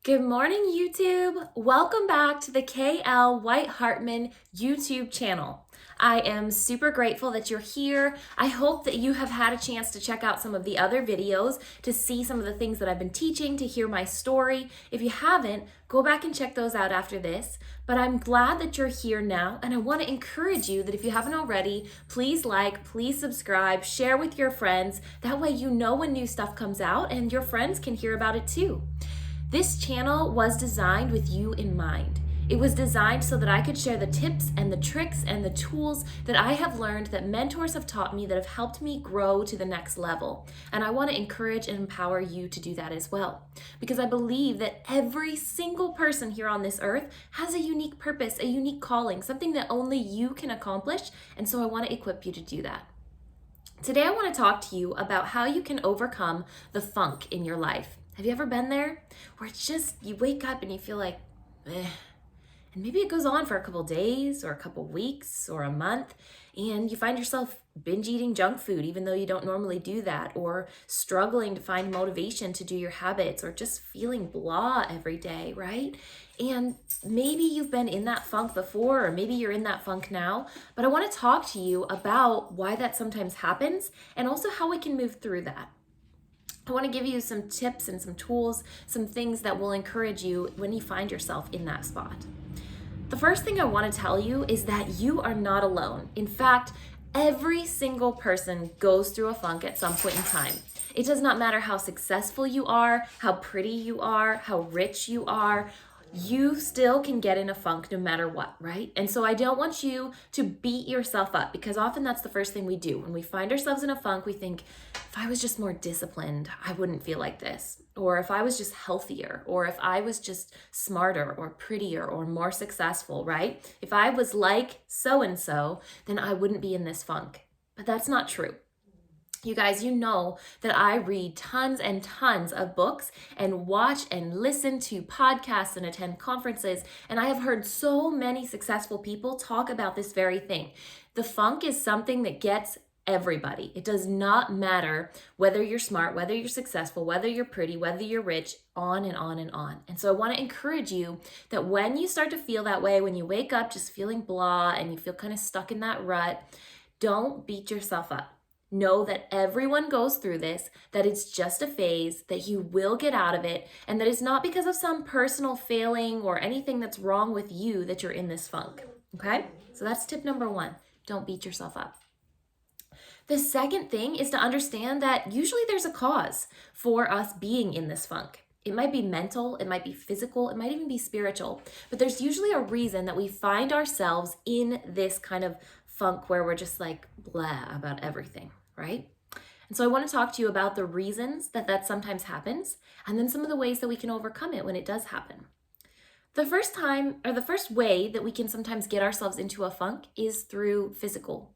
Good morning, YouTube. Welcome back to the KL White-Hartman YouTube channel. I am super grateful that you're here. I hope that you have had a chance to check out some of the other videos to see some of the things that I've been teaching, to hear my story. If you haven't, go back and check those out after this. But I'm glad that you're here now, and I want to encourage you that if you haven't already, please like, please subscribe, share with your friends. That way you know when new stuff comes out and your friends can hear about it too. This channel was designed with you in mind. It was designed so that I could share the tips and the tricks and the tools that I have learned, that mentors have taught me, that have helped me grow to the next level. And I want to encourage and empower you to do that as well. Because I believe that every single person here on this earth has a unique purpose, a unique calling, something that only you can accomplish. And so I want to equip you to do that. Today I want to talk to you about how you can overcome the funk in your life. Have you ever been there? Where it's just, you wake up and you feel like, eh. And maybe it goes on for a couple days or a couple weeks or a month, and you find yourself binge eating junk food even though you don't normally do that, or struggling to find motivation to do your habits, or just feeling blah every day, right? And maybe you've been in that funk before, or maybe you're in that funk now, but I want to talk to you about why that sometimes happens and also how we can move through that. I want to give you some tips and some tools, some things that will encourage you when you find yourself in that spot. The first thing I want to tell you is that you are not alone. In fact, every single person goes through a funk at some point in time. It does not matter how successful you are, how pretty you are, how rich you are. You still can get in a funk no matter what, right? And so I don't want you to beat yourself up, because often that's the first thing we do. When we find ourselves in a funk, we think, if I was just more disciplined, I wouldn't feel like this. Or if I was just healthier, or if I was just smarter or prettier or more successful, right? If I was like so-and-so, then I wouldn't be in this funk. But that's not true. You guys, you know that I read tons and tons of books and watch and listen to podcasts and attend conferences, and I have heard so many successful people talk about this very thing. The funk is something that gets everybody. It does not matter whether you're smart, whether you're successful, whether you're pretty, whether you're rich, on and on and on. And so I want to encourage you that when you start to feel that way, when you wake up just feeling blah and you feel kind of stuck in that rut, don't beat yourself up. Know that everyone goes through this, that it's just a phase, that you will get out of it, and that it's not because of some personal failing or anything that's wrong with you that you're in this funk, okay? So that's tip number one. Don't beat yourself up. The second thing is to understand that usually there's a cause for us being in this funk. It might be mental, it might be physical, it might even be spiritual, but there's usually a reason that we find ourselves in this kind of funk where we're just like blah about everything, right? And so I want to talk to you about the reasons that sometimes happens, and then some of the ways that we can overcome it when it does happen. The first way that we can sometimes get ourselves into a funk is through physical.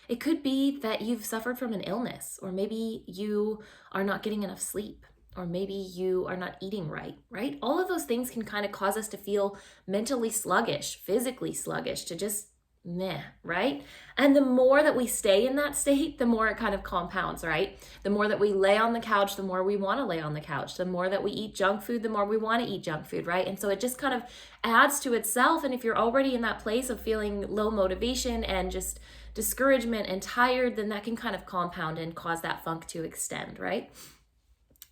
It could be that you've suffered from an illness, or maybe you are not getting enough sleep, or maybe you are not eating right? All of those things can kind of cause us to feel mentally sluggish, physically sluggish, to just meh, right? And the more that we stay in that state, the more it kind of compounds, right? The more that we lay on the couch, the more we want to lay on the couch. The more that we eat junk food, the more we want to eat junk food, right? And so it just kind of adds to itself. And if you're already in that place of feeling low motivation and just discouragement and tired, then that can kind of compound and cause that funk to extend, right?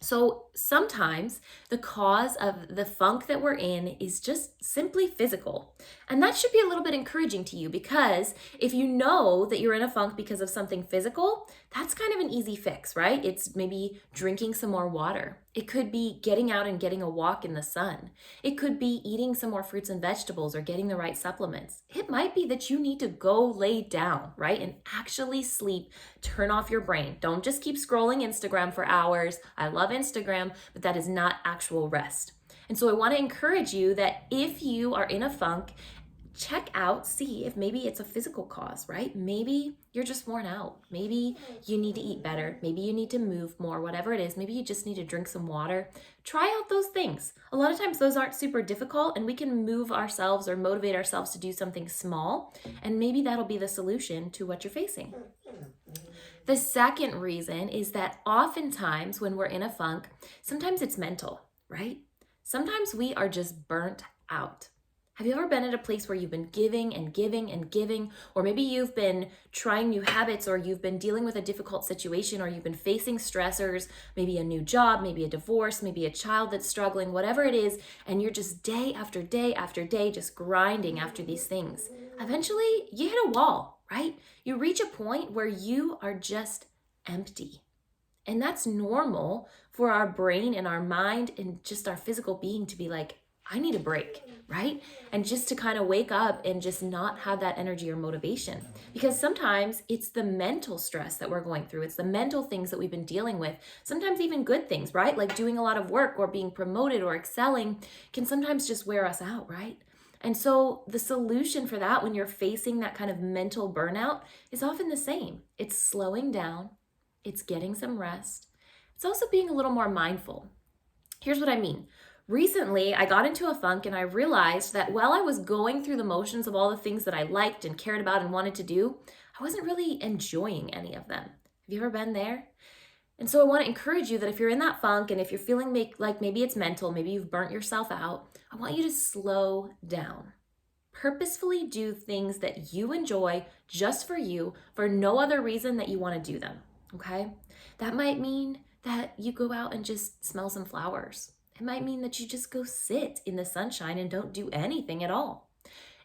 So sometimes the cause of the funk that we're in is just simply physical. And that should be a little bit encouraging to you, because if you know that you're in a funk because of something physical, that's kind of an easy fix, right? It's maybe drinking some more water. It could be getting out and getting a walk in the sun. It could be eating some more fruits and vegetables or getting the right supplements. It might be that you need to go lay down, right? And actually sleep, turn off your brain. Don't just keep scrolling Instagram for hours. I love Instagram, but that is not actual rest. And so I want to encourage you that if you are in a funk, check out, see if maybe it's a physical cause, right? Maybe you're just worn out. Maybe you need to eat better. Maybe you need to move more, whatever it is. Maybe you just need to drink some water. Try out those things. A lot of times those aren't super difficult, and we can move ourselves or motivate ourselves to do something small, and maybe that'll be the solution to what you're facing. The second reason is that oftentimes when we're in a funk, sometimes it's mental, right? Sometimes we are just burnt out. Have you ever been at a place where you've been giving and giving and giving, or maybe you've been trying new habits, or you've been dealing with a difficult situation, or you've been facing stressors, maybe a new job, maybe a divorce, maybe a child that's struggling, whatever it is, and you're just day after day after day just grinding after these things. Eventually, you hit a wall, right? You reach a point where you are just empty. And that's normal for our brain and our mind and just our physical being to be like, I need a break, right? And just to kind of wake up and just not have that energy or motivation. Because sometimes it's the mental stress that we're going through. It's the mental things that we've been dealing with. Sometimes even good things, right? Like doing a lot of work or being promoted or excelling can sometimes just wear us out, right? And so the solution for that when you're facing that kind of mental burnout is often the same. It's slowing down. It's getting some rest. It's also being a little more mindful. Here's what I mean. Recently, I got into a funk and I realized that while I was going through the motions of all the things that I liked and cared about and wanted to do, I wasn't really enjoying any of them. Have you ever been there? And so I want to encourage you that if you're in that funk and if you're feeling like maybe it's mental, maybe you've burnt yourself out, I want you to slow down. Purposefully do things that you enjoy just for you, for no other reason that you want to do them, okay? That might mean that you go out and just smell some flowers. It might mean that you just go sit in the sunshine and don't do anything at all.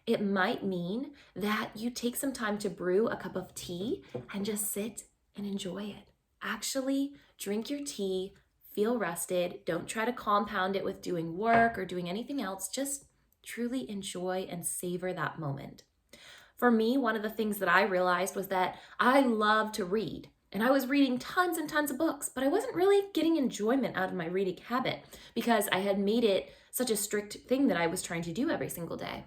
It might mean that you take some time to brew a cup of tea and just sit and enjoy it. Actually, drink your tea, feel rested. Don't try to compound it with doing work or doing anything else. Just truly enjoy and savor that moment. For me, one of the things that I realized was that I love to read. And I was reading tons and tons of books, but I wasn't really getting enjoyment out of my reading habit because I had made it such a strict thing that I was trying to do every single day.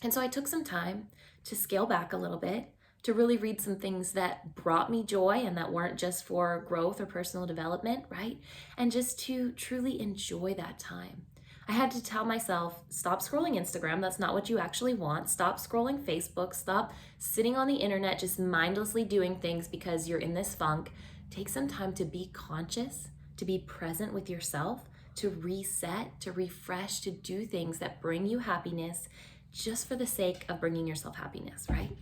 And so I took some time to scale back a little bit, to really read some things that brought me joy and that weren't just for growth or personal development, right? And just to truly enjoy that time. I had to tell myself, stop scrolling Instagram. That's not what you actually want. Stop scrolling Facebook. Stop sitting on the internet just mindlessly doing things because you're in this funk. Take some time to be conscious, to be present with yourself, to reset, to refresh, to do things that bring you happiness just for the sake of bringing yourself happiness, right?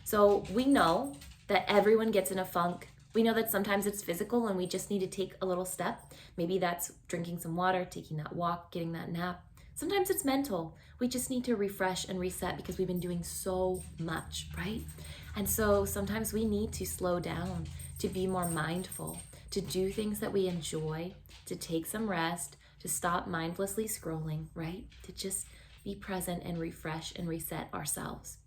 So we know that everyone gets in a funk. We know that sometimes it's physical and we just need to take a little step. Maybe that's drinking some water, taking that walk, getting that nap. Sometimes it's mental. We just need to refresh and reset because we've been doing so much, right? And so sometimes we need to slow down, to be more mindful, to do things that we enjoy, to take some rest, to stop mindlessly scrolling, right? To just be present and refresh and reset ourselves.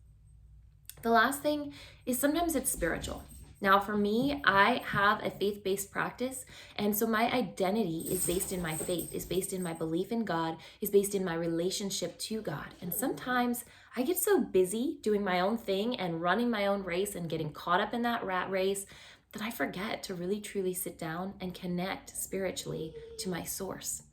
The last thing is sometimes it's spiritual. Now, for me, I have a faith-based practice, and so my identity is based in my faith, is based in my belief in God, is based in my relationship to God. And sometimes I get so busy doing my own thing and running my own race and getting caught up in that rat race that I forget to really truly sit down and connect spiritually to my source.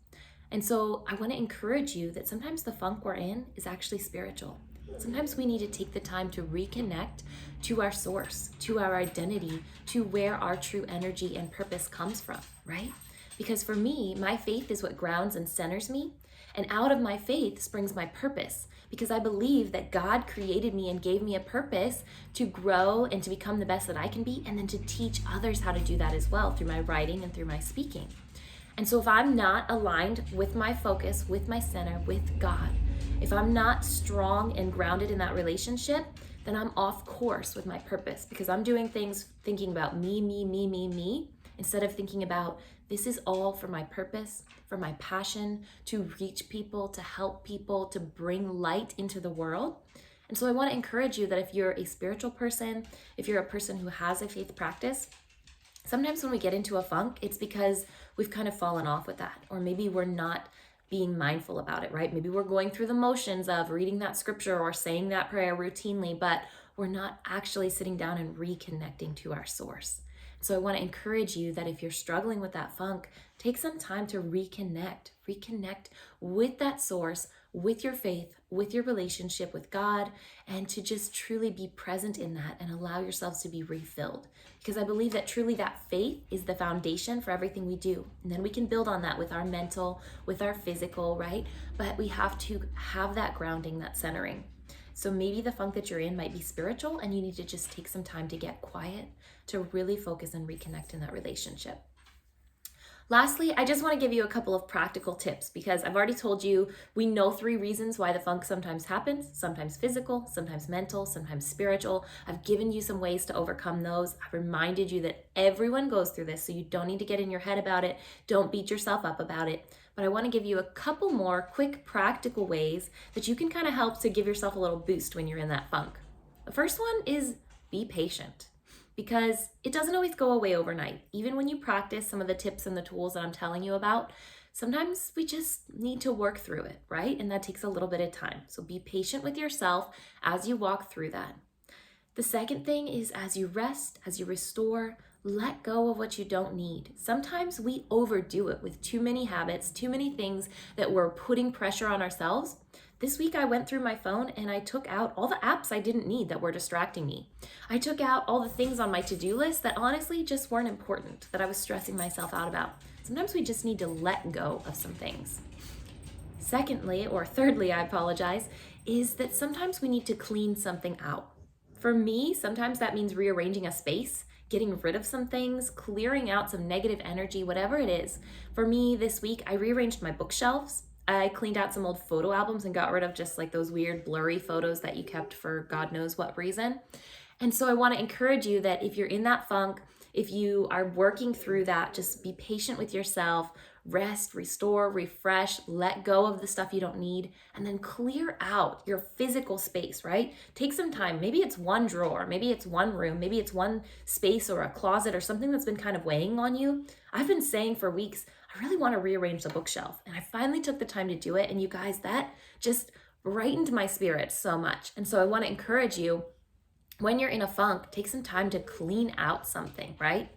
And so I want to encourage you that sometimes the funk we're in is actually spiritual. Sometimes we need to take the time to reconnect to our source, to our identity, to where our true energy and purpose comes from, right? Because for me, my faith is what grounds and centers me. And out of my faith springs my purpose, because I believe that God created me and gave me a purpose to grow and to become the best that I can be, and then to teach others how to do that as well through my writing and through my speaking. And so if I'm not aligned with my focus, with my center, with God, if I'm not strong and grounded in that relationship, then I'm off course with my purpose because I'm doing things thinking about me, instead of thinking about this is all for my purpose, for my passion, to reach people, to help people, to bring light into the world. And so I want to encourage you that if you're a spiritual person, if you're a person who has a faith practice, sometimes when we get into a funk, it's because we've kind of fallen off with that, or maybe we're not being mindful about it, right? Maybe we're going through the motions of reading that scripture or saying that prayer routinely, but we're not actually sitting down and reconnecting to our source. So I want to encourage you that if you're struggling with that funk, take some time to reconnect with that source, with your faith, with your relationship with God, and to just truly be present in that and allow yourselves to be refilled. Because I believe that truly that faith is the foundation for everything we do. And then we can build on that with our mental, with our physical, right? But we have to have that grounding, that centering. So maybe the funk that you're in might be spiritual and you need to just take some time to get quiet, to really focus and reconnect in that relationship. Lastly, I just want to give you a couple of practical tips because I've already told you we know 3 reasons why the funk sometimes happens, sometimes physical, sometimes mental, sometimes spiritual. I've given you some ways to overcome those. I've reminded you that everyone goes through this, so you don't need to get in your head about it. Don't beat yourself up about it. But I want to give you a couple more quick practical ways that you can kind of help to give yourself a little boost when you're in that funk. The first one is be patient, because it doesn't always go away overnight. Even when you practice some of the tips and the tools that I'm telling you about, sometimes we just need to work through it, right? And that takes a little bit of time. So be patient with yourself as you walk through that. The second thing is as you rest, as you restore, let go of what you don't need. Sometimes we overdo it with too many habits, too many things that we're putting pressure on ourselves. This week I went through my phone and I took out all the apps I didn't need that were distracting me. I took out all the things on my to-do list that honestly just weren't important, that I was stressing myself out about. Sometimes we just need to let go of some things. Secondly, or thirdly, I apologize, is that sometimes we need to clean something out. For me, sometimes that means rearranging a space, getting rid of some things, clearing out some negative energy, whatever it is. For me, this week, I rearranged my bookshelves. I cleaned out some old photo albums and got rid of just like those weird blurry photos that you kept for God knows what reason. And so I want to encourage you that if you're in that funk, if you are working through that, just be patient with yourself, rest, restore, refresh, let go of the stuff you don't need, and then clear out your physical space, right? Take some time. Maybe it's one drawer, maybe it's one room, maybe it's one space or a closet or something that's been kind of weighing on you. I've been saying for weeks, I really want to rearrange the bookshelf. And I finally took the time to do it. And you guys, that just brightened my spirit so much. And so I want to encourage you, when you're in a funk, take some time to clean out something, right?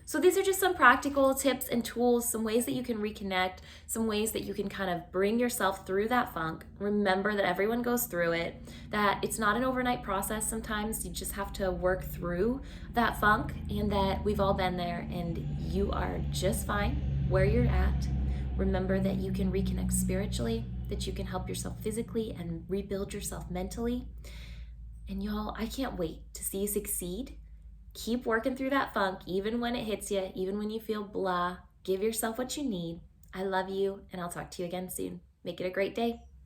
So these are just some practical tips and tools, some ways that you can reconnect, some ways that you can kind of bring yourself through that funk. Remember that everyone goes through it, that it's not an overnight process. Sometimes you just have to work through that funk, and that we've all been there and you are just fine where you're at. Remember that you can reconnect spiritually, that you can help yourself physically and rebuild yourself mentally. And y'all, I can't wait to see you succeed. Keep working through that funk, even when it hits you, even when you feel blah. Give yourself what you need. I love you, and I'll talk to you again soon. Make it a great day.